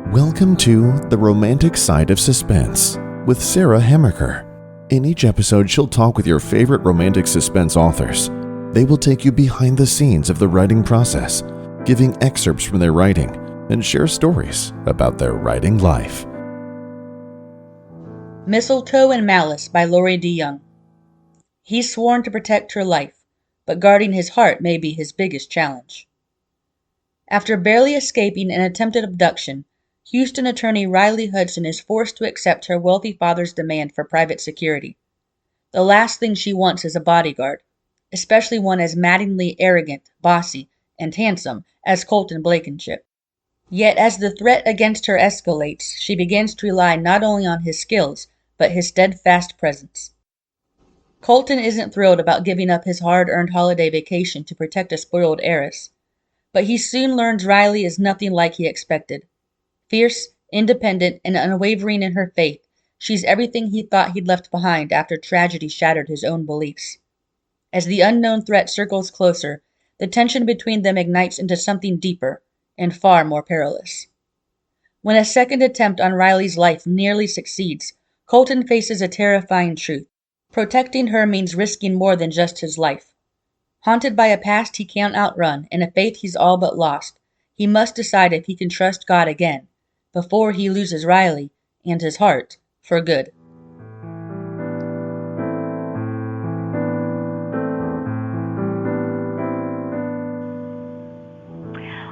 Welcome to The Romantic Side of Suspense with Sarah Hemmerker. In each episode, she'll talk with your favorite romantic suspense authors. They will take you behind the scenes of the writing process, giving excerpts from their writing, and share stories about their writing life. Mistletoe and Malice by Lori DeJong. He's sworn to protect her life, but guarding his heart may be his biggest challenge. After barely escaping an attempted abduction, Houston attorney Riley Hudson is forced to accept her wealthy father's demand for private security. The last thing she wants is a bodyguard, especially one as maddeningly arrogant, bossy, and handsome as Colton Blankenship. Yet as the threat against her escalates, she begins to rely not only on his skills, but his steadfast presence. Colton isn't thrilled about giving up his hard-earned holiday vacation to protect a spoiled heiress, but he soon learns Riley is nothing like he expected. Fierce, independent, and unwavering in her faith, she's everything he thought he'd left behind after tragedy shattered his own beliefs. As the unknown threat circles closer, the tension between them ignites into something deeper and far more perilous. When a second attempt on Riley's life nearly succeeds, Colton faces a terrifying truth. Protecting her means risking more than just his life. Haunted by a past he can't outrun and a faith he's all but lost, he must decide if he can trust God again, before he loses Riley and his heart for good.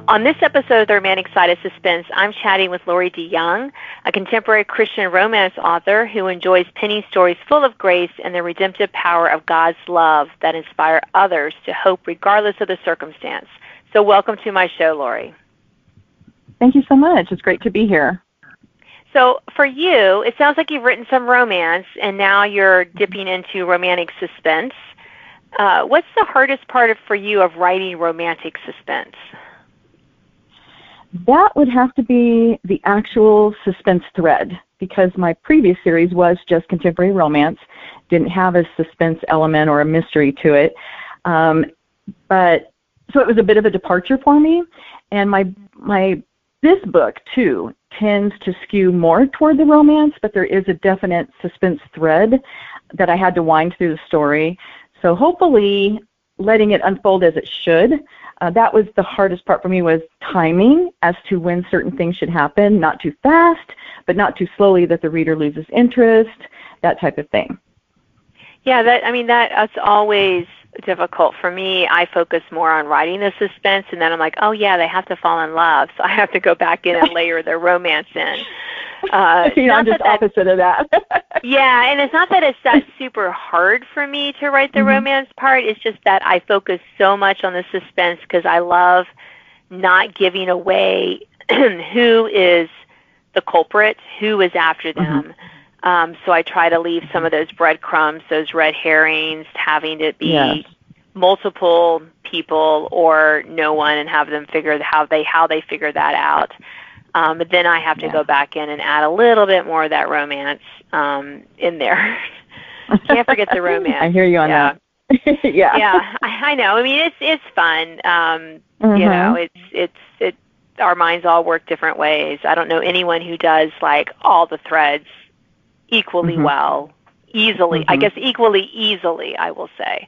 On this episode of The Romantic Side of Suspense, I'm chatting with Lori DeJong, a contemporary Christian romance author who enjoys penning stories full of grace and the redemptive power of God's love that inspire others to hope regardless of the circumstance. So welcome to my show, Lori. Thank you so much. It's great to be here. So for you, it sounds like you've written some romance, and now you're dipping into romantic suspense. What's the hardest part for you of writing romantic suspense? That would have to be the actual suspense thread, because my previous series was just contemporary romance, didn't have a suspense element or a mystery to it. So it was a bit of a departure for me, and this book too tends to skew more toward the romance, but there is a definite suspense thread that I had to wind through the story. So hopefully letting it unfold as it should. That was the hardest part for me, was timing as to when certain things should happen, not too fast, but not too slowly that the reader loses interest, that type of thing. Yeah, that's always difficult for me. I focus more on writing the suspense, and then I'm like, oh yeah, they have to fall in love, so I have to go back in and layer their romance in. I'm just opposite of that. Yeah, and it's not that it's that super hard for me to write the romance part. It's just that I focus so much on the suspense because I love not giving away who is the culprit, who is after them. So I try to leave some of those breadcrumbs, those red herrings, having it be multiple people or no one, and have them figure how they figure that out. But then I have to go back in and add a little bit more of that romance in there. Can't forget the romance. I hear you on that. Yeah, I know. I mean, it's fun. You know, it's our minds all work different ways. I don't know anyone who does like all the threads equally well, easily. I guess equally easily, I will say.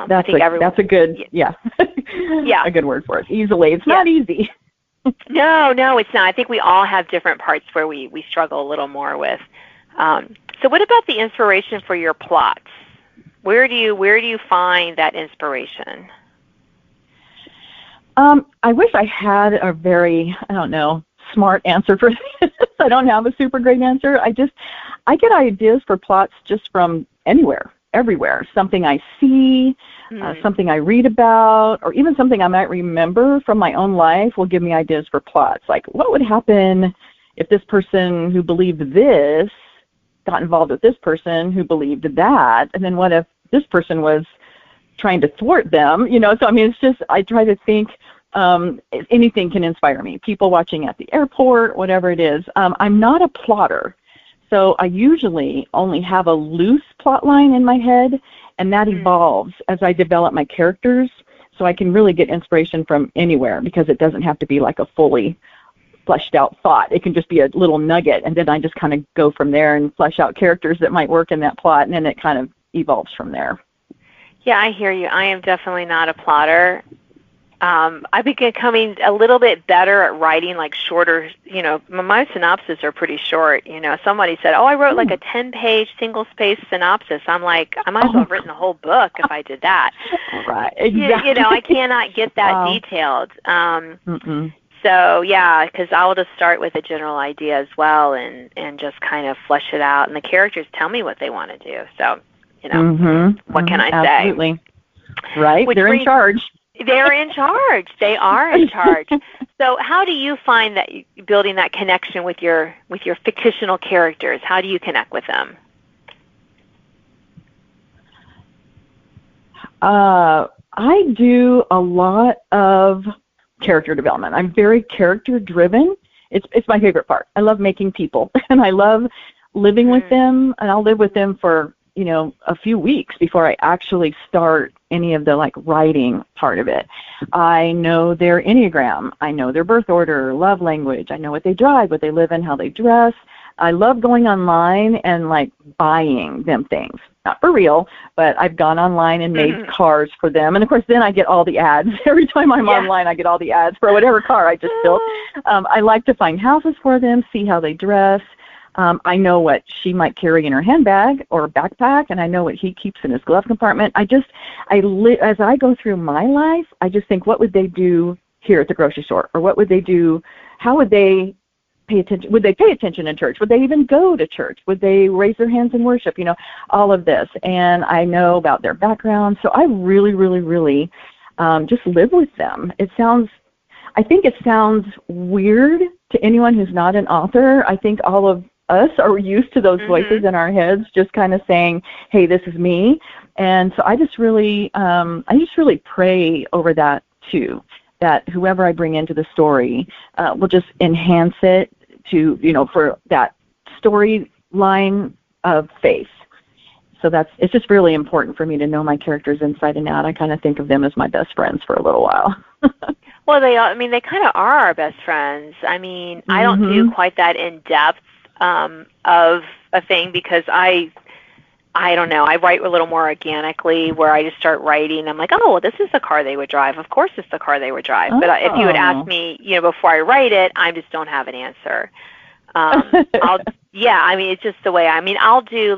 That's a good a good word for it. Easily. It's not easy. No, it's not. I think we all have different parts where we struggle a little more with. So what about the inspiration for your plots? Where do you find that inspiration? I wish I had a very, smart answer for this. I don't have a super great answer. I get ideas for plots just from anywhere, everywhere. Something I see, something I read about, or even something I might remember from my own life will give me ideas for plots. Like, what would happen if this person who believed this got involved with this person who believed that? And then what if this person was trying to thwart them? So it's just, I try to think anything can inspire me. People watching at the airport, whatever it is. I'm not a plotter. So I usually only have a loose plot line in my head, and that evolves as I develop my characters. So I can really get inspiration from anywhere, because it doesn't have to be like a fully fleshed out thought. It can just be a little nugget, and then I just kind of go from there and flesh out characters that might work in that plot, and then it kind of evolves from there. Yeah, I hear you. I am definitely not a plotter. I've been becoming a little bit better at writing like shorter, my synopses are pretty short. Somebody said, I wrote like a 10-page single-spaced synopsis. I'm like, I might as well have written a whole book if I did that. Right, exactly. I cannot get that detailed. So, yeah, because I will just start with a general idea as well and just kind of flesh it out. And the characters tell me what they want to do. So, what can I say? Absolutely. Right, they're in charge. They're in charge. They are in charge. So how do you find that building that connection with your fictional characters? How do you connect with them? I do a lot of character development. I'm very character driven. It's my favorite part. I love making people, and I love living with them, and I'll live with them for a few weeks before I actually start any of the writing part of it. I know their Enneagram. I know their birth order, love language. I know what they drive, what they live in, how they dress. I love going online and buying them things. Not for real, but I've gone online and made cars for them. And of course, then I get all the ads. Every time I'm online, I get all the ads for whatever car I just built. I like to find houses for them, see how they dress. I know what she might carry in her handbag or backpack, and I know what he keeps in his glove compartment. As I go through my life, I just think, what would they do here at the grocery store? Or what would they do? How would they pay attention? Would they pay attention in church? Would they even go to church? Would they raise their hands in worship? All of this. And I know about their background. So I really, really, really just live with them. I think it sounds weird to anyone who's not an author. I think all of us are used to those voices in our heads just kind of saying, hey, this is me. And so I just really pray over that too, that whoever I bring into the story will just enhance it to, for that storyline of faith. So it's just really important for me to know my characters inside and out. I kind of think of them as my best friends for a little while. Well, they kind of are our best friends. I don't do quite that in depth of a thing because I don't know. I write a little more organically where I just start writing. I'm like, oh, well, this is the car they would drive. Of course it's the car they would drive. But if you would ask me, before I write it, I just don't have an answer. It's just the way. I'll do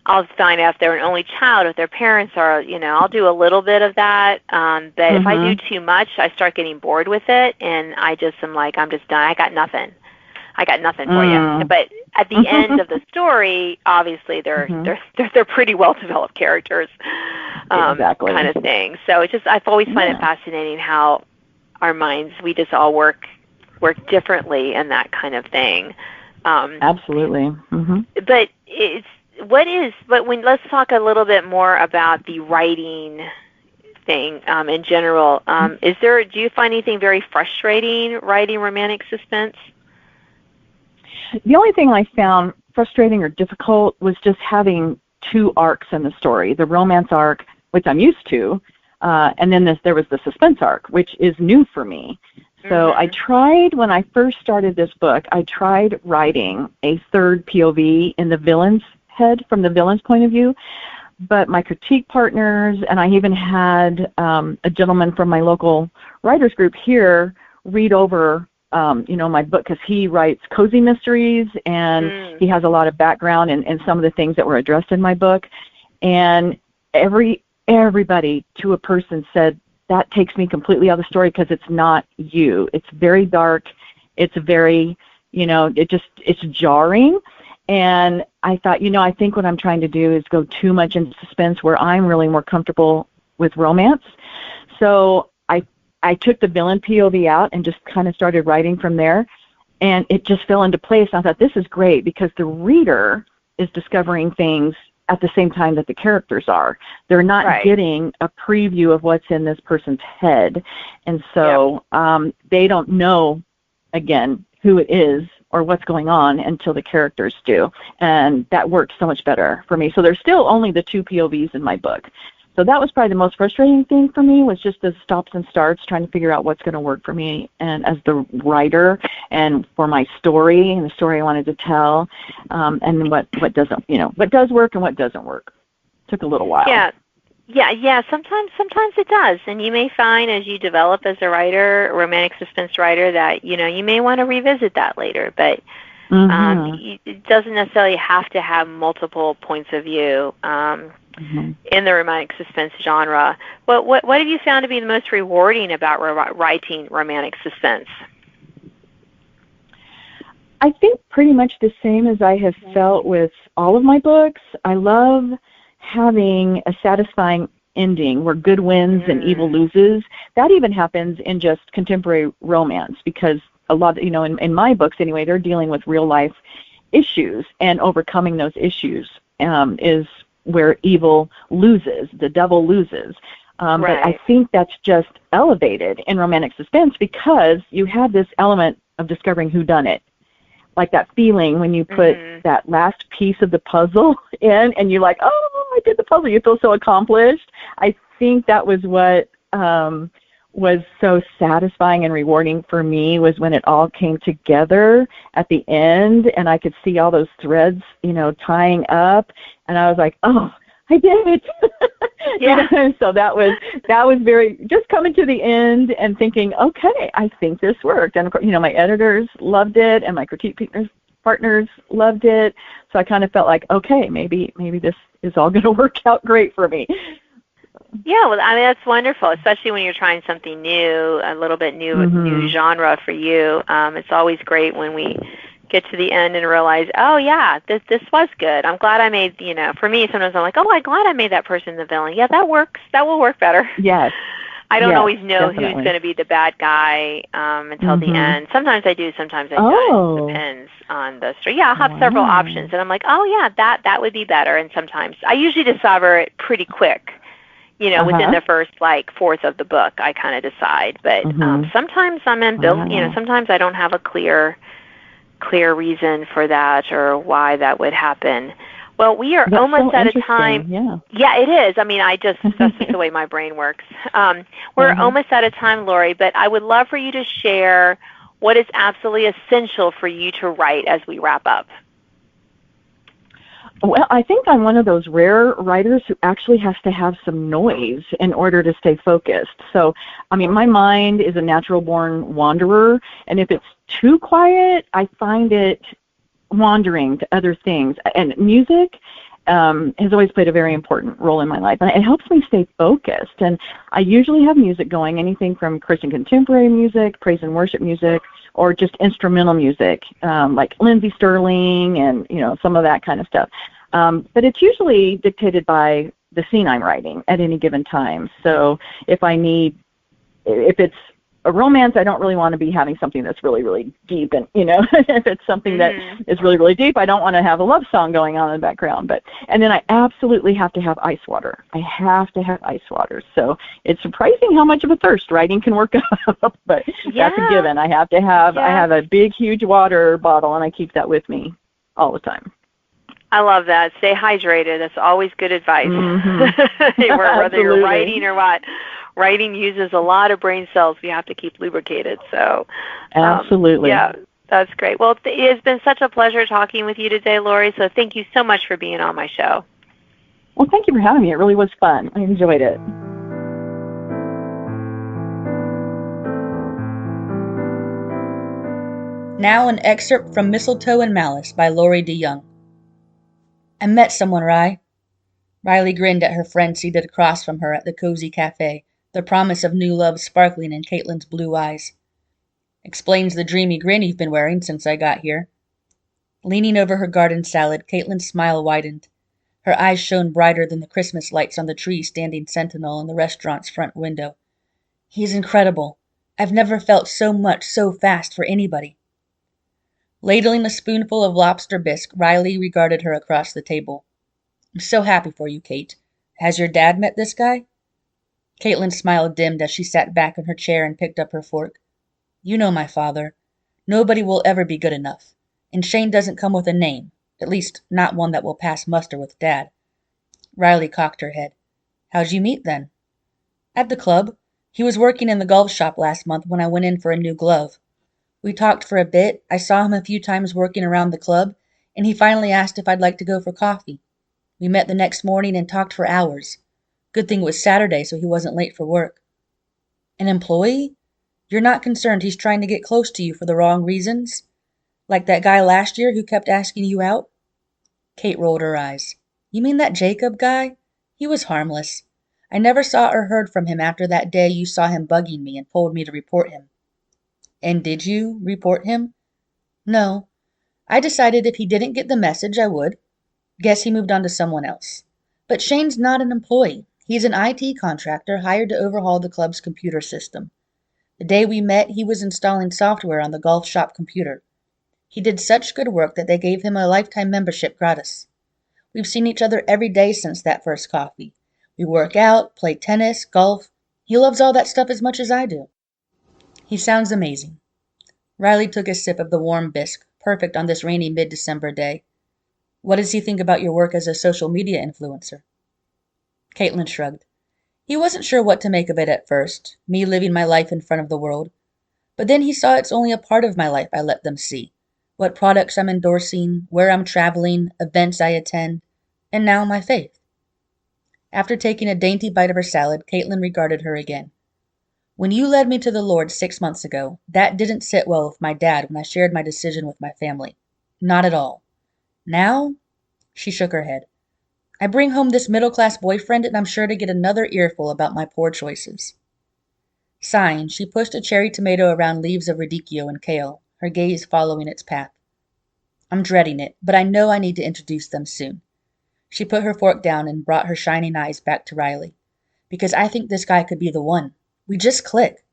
I'll find out if they're an only child, if their parents are, I'll do a little bit of that. But if I do too much, I start getting bored with it, and I just am like, I'm just done. I got nothing for you. But at the end of the story, obviously they're pretty well developed characters, exactly. kind of thing. So I've always find it fascinating how our minds, we just all work differently and that kind of thing. Absolutely. But let's talk a little bit more about the writing thing in general. Do you find anything very frustrating writing romantic suspense? The only thing I found frustrating or difficult was just having two arcs in the story, the romance arc, which I'm used to, and then there was the suspense arc, which is new for me. So I tried, when I first started this book, I tried writing a third POV in the villain's head, from the villain's point of view, but my critique partners, and I even had a gentleman from my local writers group here read over my book, because he writes cozy mysteries, and he has a lot of background in some of the things that were addressed in my book. And everybody to a person said, that takes me completely out of the story because it's not you. It's very dark. It's very, it's jarring. And I thought, I think what I'm trying to do is go too much into suspense where I'm really more comfortable with romance. So I took the villain POV out and just kind of started writing from there, and it just fell into place. I thought, this is great because the reader is discovering things at the same time that the characters are. They're not getting a preview of what's in this person's head, and so they don't know, again, who it is or what's going on until the characters do, and that works so much better for me. So there's still only the two POVs in my book, So that was probably the most frustrating thing for me, was just the stops and starts, trying to figure out what's going to work for me and as the writer and for my story and the story I wanted to tell, and what doesn't, what does work and what doesn't work. Took a little while. Yeah. Sometimes it does, and you may find as you develop as a writer, a romantic suspense writer, that you may want to revisit that later. But it doesn't necessarily have to have multiple points of view in the romantic suspense genre. What have you found to be the most rewarding about writing romantic suspense? I think pretty much the same as I have felt with all of my books. I love having a satisfying ending where good wins and evil loses. That even happens in just contemporary romance, because a lot, in my books anyway, they're dealing with real life issues, and overcoming those issues is where evil loses, the devil loses. But I think that's just elevated in romantic suspense because you have this element of discovering who done it. Like that feeling when you put that last piece of the puzzle in and you're like, oh, I did the puzzle. You feel so accomplished. I think that was what was so satisfying and rewarding for me, was when it all came together at the end and I could see all those threads, tying up, and I was like, oh, I did it. Yeah. So that was very, just coming to the end and thinking, okay, I think this worked. And of course, my editors loved it and my critique partners loved it. So I kind of felt like, okay, maybe this is all going to work out great for me. Yeah, well, I mean, that's wonderful, especially when you're trying something new, a little bit new genre for you. It's always great when we get to the end and realize, oh yeah, this was good. I'm glad I made, for me, sometimes I'm like, oh, I'm glad I made that person the villain. Yeah, that works. That will work better. Yes. I don't always know definitely. who's going to be the bad guy until the end. Sometimes I do, sometimes I don't. It depends on the story. Yeah, I'll have several options, and I'm like, oh yeah, that would be better. And sometimes I usually discover it pretty quick. Within the first fourth of the book, I kind of decide. But sometimes I'm ambivalent. Sometimes I don't have a clear reason for that or why that would happen. Well, we are almost out of time. Yeah, it is. I mean, that's just the way my brain works. We're almost out of time, Lori, but I would love for you to share what is absolutely essential for you to write as we wrap up. Well, I think I'm one of those rare writers who actually has to have some noise in order to stay focused. So, I mean, my mind is a natural-born wanderer, and if it's too quiet, I find it wandering to other things. And music has always played a very important role in my life, and it helps me stay focused. And I usually have music going, anything from Christian contemporary music, praise and worship music, or just instrumental music, like Lindsey Sterling and, some of that kind of stuff. But it's usually dictated by the scene I'm writing at any given time. So if it's a romance, I don't really want to be having something that's really, really deep. And, if it's something that is really, really deep, I don't want to have a love song going on in the background. And then I absolutely have to have ice water. I have to have ice water. So it's surprising how much of a thirst writing can work up, but that's a given. I have to have, I have a big, huge water bottle, and I keep that with me all the time. I love that. Stay hydrated. That's always good advice. Whether you're writing or what. Writing uses a lot of brain cells. We have to keep lubricated. So, absolutely. Yeah, that's great. Well, it has been such a pleasure talking with you today, Lori. So thank you so much for being on my show. Well, thank you for having me. It really was fun. I enjoyed it. Now an excerpt from Mistletoe and Malice by Lori DeJong. I met someone, Riley grinned at her friend seated across from her at the cozy cafe, the promise of new love sparkling in Caitlin's blue eyes. Explains the dreamy grin you've been wearing since I got here. Leaning over her garden salad, Caitlin's smile widened. Her eyes shone brighter than the Christmas lights on the tree standing sentinel in the restaurant's front window. He's incredible. I've never felt so much so fast for anybody. Ladling a spoonful of lobster bisque, Riley regarded her across the table. I'm so happy for you, Kate. Has your dad met this guy? Caitlin's smile dimmed as she sat back in her chair and picked up her fork. You know my father. Nobody will ever be good enough. And Shane doesn't come with a name. At least, not one that will pass muster with Dad. Riley cocked her head. How'd you meet then? At the club. He was working in the golf shop last month when I went in for a new glove. We talked for a bit, I saw him a few times working around the club, and he finally asked if I'd like to go for coffee. We met the next morning and talked for hours. Good thing it was Saturday so he wasn't late for work. An employee? You're not concerned he's trying to get close to you for the wrong reasons? Like that guy last year who kept asking you out? Kate rolled her eyes. You mean that Jacob guy? He was harmless. I never saw or heard from him after that day you saw him bugging me and told me to report him. And did you report him? No. I decided if he didn't get the message, I would. Guess he moved on to someone else. But Shane's not an employee. He's an IT contractor hired to overhaul the club's computer system. The day we met, he was installing software on the golf shop computer. He did such good work that they gave him a lifetime membership gratis. We've seen each other every day since that first coffee. We work out, play tennis, golf. He loves all that stuff as much as I do. He sounds amazing. Riley took a sip of the warm bisque, perfect on this rainy mid-December day. What does he think about your work as a social media influencer? Caitlin shrugged. He wasn't sure what to make of it at first, me living my life in front of the world. But then he saw it's only a part of my life I let them see. What products I'm endorsing, where I'm traveling, events I attend, and now my faith. After taking a dainty bite of her salad, Caitlin regarded her again. When you led me to the Lord 6 months ago, that didn't sit well with my dad when I shared my decision with my family. Not at all. Now? She shook her head. I bring home this middle-class boyfriend and I'm sure to get another earful about my poor choices. Sighing, she pushed a cherry tomato around leaves of radicchio and kale, her gaze following its path. I'm dreading it, but I know I need to introduce them soon. She put her fork down and brought her shining eyes back to Riley. Because I think this guy could be the one. We just click.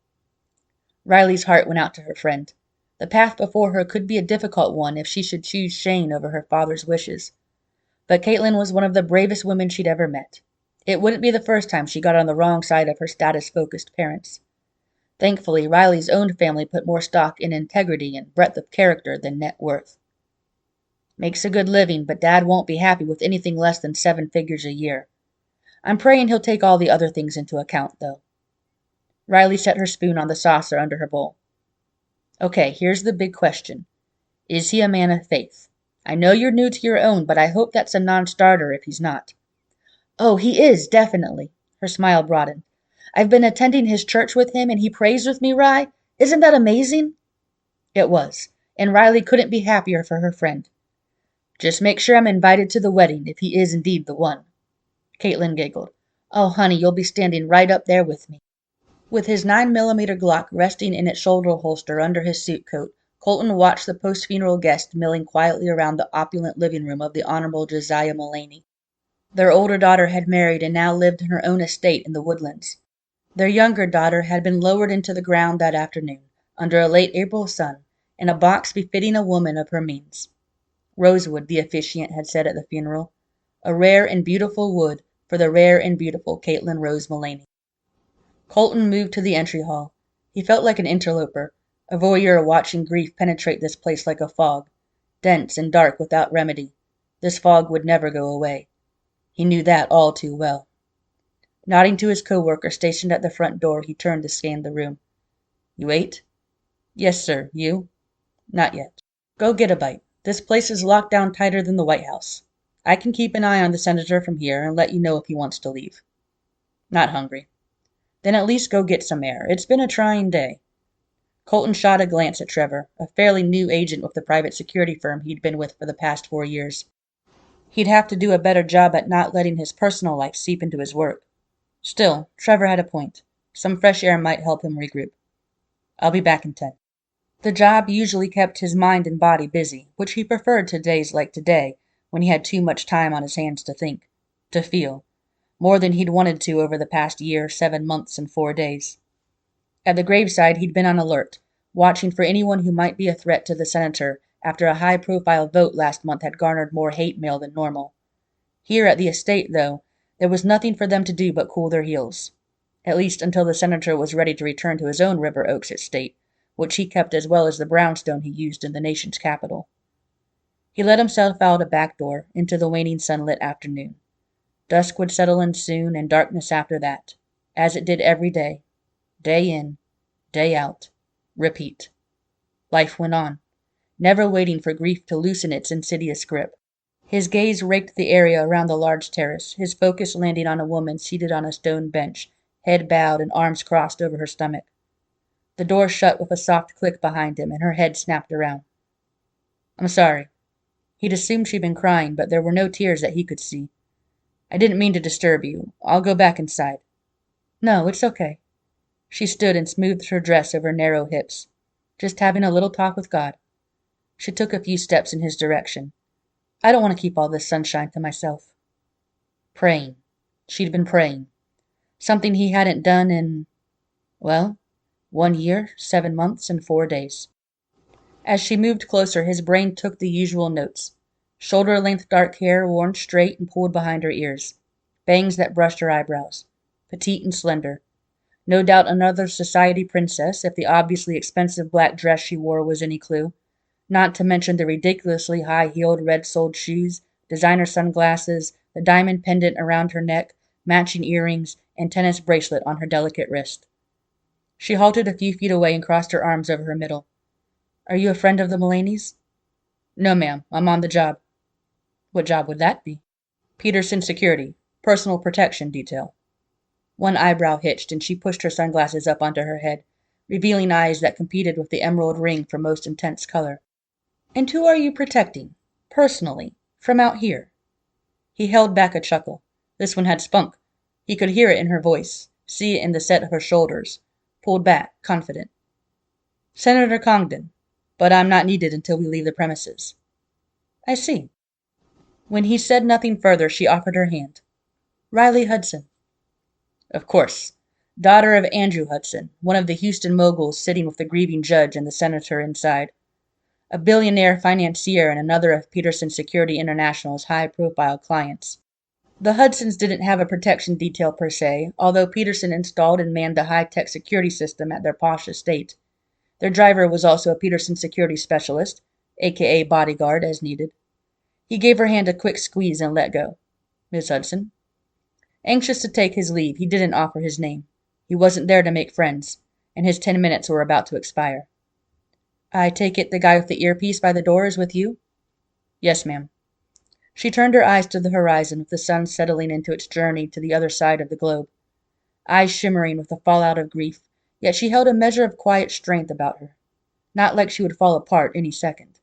Riley's heart went out to her friend. The path before her could be a difficult one if she should choose Shane over her father's wishes. But Caitlin was one of the bravest women she'd ever met. It wouldn't be the first time she got on the wrong side of her status-focused parents. Thankfully, Riley's own family put more stock in integrity and breadth of character than net worth. Makes a good living, but Dad won't be happy with anything less than 7 figures a year. I'm praying he'll take all the other things into account, though. Riley set her spoon on the saucer under her bowl. Okay, here's the big question. Is he a man of faith? I know you're new to your own, but I hope that's a non-starter if he's not. Oh, he is, definitely. Her smile broadened. I've been attending his church with him and he prays with me, Ry. Isn't that amazing? It was, and Riley couldn't be happier for her friend. Just make sure I'm invited to the wedding if he is indeed the one. Caitlin giggled. Oh, honey, you'll be standing right up there with me. With his 9mm Glock resting in its shoulder holster under his suit coat, Colton watched the post-funeral guests milling quietly around the opulent living room of the Honorable Josiah Mullaney. Their older daughter had married and now lived in her own estate in the Woodlands. Their younger daughter had been lowered into the ground that afternoon, under a late April sun, in a box befitting a woman of her means. Rosewood, the officiant had said at the funeral. A rare and beautiful wood for the rare and beautiful Caitlin Rose Mullaney. Colton moved to the entry hall. He felt like an interloper, a voyeur watching grief penetrate this place like a fog, dense and dark without remedy. This fog would never go away. He knew that all too well. Nodding to his co-worker stationed at the front door, he turned to scan the room. You ate? Yes, sir. You? Not yet. Go get a bite. This place is locked down tighter than the White House. I can keep an eye on the senator from here and let you know if he wants to leave. Not hungry. Then at least go get some air. It's been a trying day. Colton shot a glance at Trevor, a fairly new agent with the private security firm he'd been with for the past 4 years. He'd have to do a better job at not letting his personal life seep into his work. Still, Trevor had a point. Some fresh air might help him regroup. I'll be back in 10. The job usually kept his mind and body busy, which he preferred to days like today, when he had too much time on his hands to think, to feel, more than he'd wanted to over the past year, 7 months, and 4 days. At the graveside, he'd been on alert, watching for anyone who might be a threat to the senator after a high-profile vote last month had garnered more hate mail than normal. Here at the estate, though, there was nothing for them to do but cool their heels, at least until the senator was ready to return to his own River Oaks estate, which he kept as well as the brownstone he used in the nation's capital. He let himself out a back door into the waning sunlit afternoon. Dusk would settle in soon, and darkness after that, as it did every day. Day in, day out. Repeat. Life went on, never waiting for grief to loosen its insidious grip. His gaze raked the area around the large terrace, his focus landing on a woman seated on a stone bench, head bowed and arms crossed over her stomach. The door shut with a soft click behind him, and her head snapped around. I'm sorry. He'd assumed she'd been crying, but there were no tears that he could see. I didn't mean to disturb you. I'll go back inside. No, it's okay. She stood and smoothed her dress over narrow hips. Just having a little talk with God. She took a few steps in his direction. I don't want to keep all this sunshine to myself. Praying. She'd been praying. Something he hadn't done in, 1 year, 7 months, and 4 days. As she moved closer, his brain took the usual notes. Shoulder-length dark hair worn straight and pulled behind her ears. Bangs that brushed her eyebrows. Petite and slender. No doubt another society princess, if the obviously expensive black dress she wore was any clue. Not to mention the ridiculously high-heeled red-soled shoes, designer sunglasses, the diamond pendant around her neck, matching earrings, and tennis bracelet on her delicate wrist. She halted a few feet away and crossed her arms over her middle. Are you a friend of the Mulaney's? No, ma'am. I'm on the job. What job would that be? Peterson Security. Personal protection detail. One eyebrow hitched, and she pushed her sunglasses up onto her head, revealing eyes that competed with the emerald ring for most intense color. And who are you protecting, personally, from out here? He held back a chuckle. This one had spunk. He could hear it in her voice, see it in the set of her shoulders, pulled back, confident. Senator Congdon, but I'm not needed until we leave the premises. I see. When he said nothing further, she offered her hand. Riley Hudson. Of course. Daughter of Andrew Hudson, one of the Houston moguls sitting with the grieving judge and the senator inside. A billionaire financier and another of Peterson Security International's high-profile clients. The Hudsons didn't have a protection detail per se, although Peterson installed and manned the high-tech security system at their posh estate. Their driver was also a Peterson security specialist, aka bodyguard, as needed. He gave her hand a quick squeeze and let go. Miss Hudson. Anxious to take his leave, he didn't offer his name. He wasn't there to make friends, and his 10 minutes were about to expire. I take it the guy with the earpiece by the door is with you? Yes, ma'am. She turned her eyes to the horizon with the sun settling into its journey to the other side of the globe. Eyes shimmering with the fallout of grief, yet she held a measure of quiet strength about her. Not like she would fall apart any second.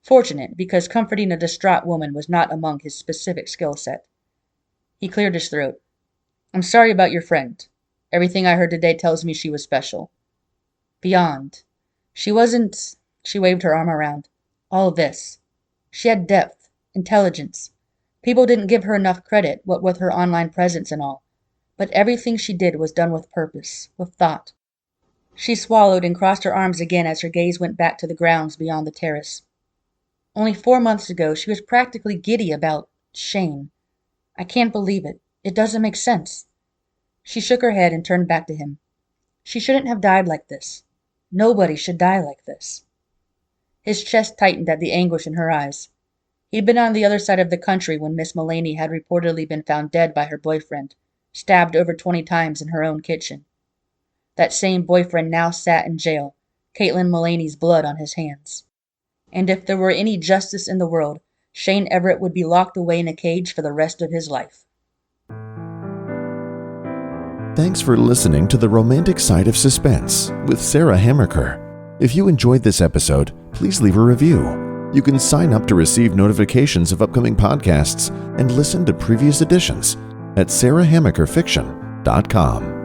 Fortunate, because comforting a distraught woman was not among his specific skill set. He cleared his throat. I'm sorry about your friend. Everything I heard today tells me she was special. Beyond. She wasn't, she waved her arm around, all this. She had depth, intelligence. People didn't give her enough credit, what with her online presence and all. But everything she did was done with purpose, with thought. She swallowed and crossed her arms again as her gaze went back to the grounds beyond the terrace. Only 4 months ago, she was practically giddy about Shane. I can't believe it. It doesn't make sense. She shook her head and turned back to him. She shouldn't have died like this. Nobody should die like this. His chest tightened at the anguish in her eyes. He'd been on the other side of the country when Miss Mulaney had reportedly been found dead by her boyfriend, stabbed over 20 times in her own kitchen. That same boyfriend now sat in jail, Caitlin Mulaney's blood on his hands. And if there were any justice in the world, Shane Everett would be locked away in a cage for the rest of his life. Thanks for listening to The Romantic Side of Suspense with Sarah Hammerker. If you enjoyed this episode, please leave a review. You can sign up to receive notifications of upcoming podcasts and listen to previous editions at sarahhammerkerfiction.com.